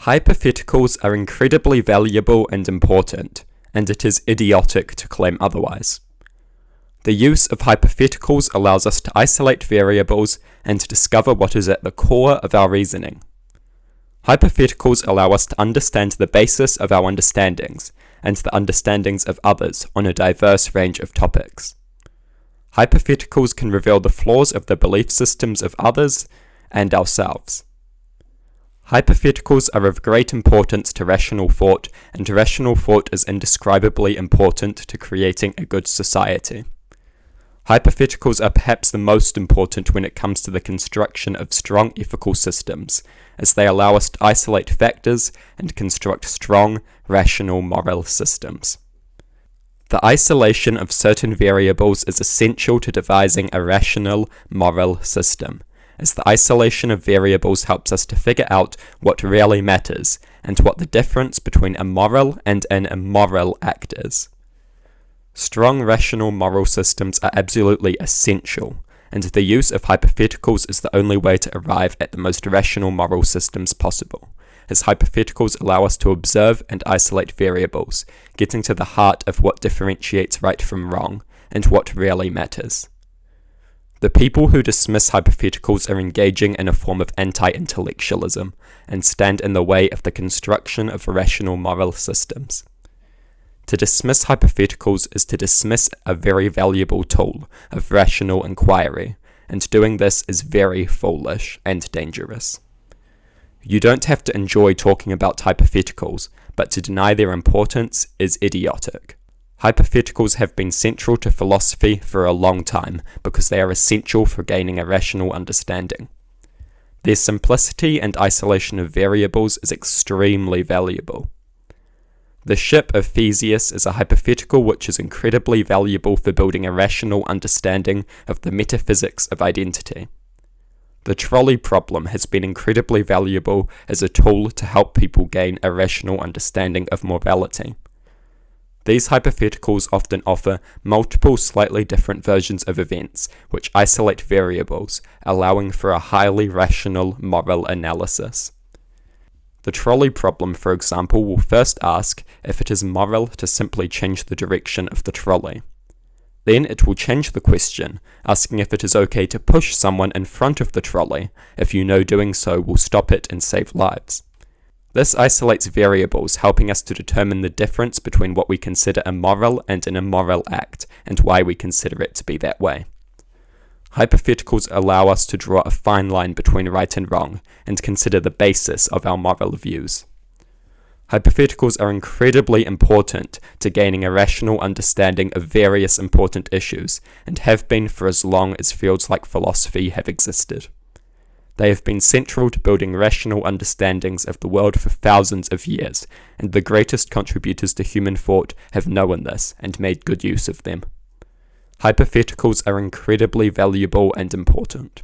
Hypotheticals are incredibly valuable and important, and it is idiotic to claim otherwise. The use of hypotheticals allows us to isolate variables and to discover what is at the core of our reasoning. Hypotheticals allow us to understand the basis of our understandings and the understandings of others on a diverse range of topics. Hypotheticals can reveal the flaws of the belief systems of others and ourselves. Hypotheticals are of great importance to rational thought, and rational thought is indescribably important to creating a good society. Hypotheticals are perhaps the most important when it comes to the construction of strong ethical systems, as they allow us to isolate factors and construct strong, rational moral systems. The isolation of certain variables is essential to devising a rational moral system, as the isolation of variables helps us to figure out what really matters and what the difference between a moral and an immoral act is. Strong rational moral systems are absolutely essential, and the use of hypotheticals is the only way to arrive at the most rational moral systems possible, as hypotheticals allow us to observe and isolate variables, getting to the heart of what differentiates right from wrong, and what really matters. The people who dismiss hypotheticals are engaging in a form of anti-intellectualism, and stand in the way of the construction of rational moral systems. To dismiss hypotheticals is to dismiss a very valuable tool of rational inquiry, and doing this is very foolish and dangerous. You don't have to enjoy talking about hypotheticals, but to deny their importance is idiotic. Hypotheticals have been central to philosophy for a long time because they are essential for gaining a rational understanding. Their simplicity and isolation of variables is extremely valuable. The ship of Theseus is a hypothetical which is incredibly valuable for building a rational understanding of the metaphysics of identity. The trolley problem has been incredibly valuable as a tool to help people gain a rational understanding of morality. These hypotheticals often offer multiple slightly different versions of events, which isolate variables, allowing for a highly rational moral analysis. The trolley problem, for example, will first ask if it is moral to simply change the direction of the trolley. Then it will change the question, asking if it is okay to push someone in front of the trolley, if you know doing so will stop it and save lives. This isolates variables, helping us to determine the difference between what we consider a moral and an immoral act, and why we consider it to be that way. Hypotheticals allow us to draw a fine line between right and wrong, and consider the basis of our moral views. Hypotheticals are incredibly important to gaining a rational understanding of various important issues, and have been for as long as fields like philosophy have existed. They have been central to building rational understandings of the world for thousands of years, and the greatest contributors to human thought have known this and made good use of them. Hypotheticals are incredibly valuable and important.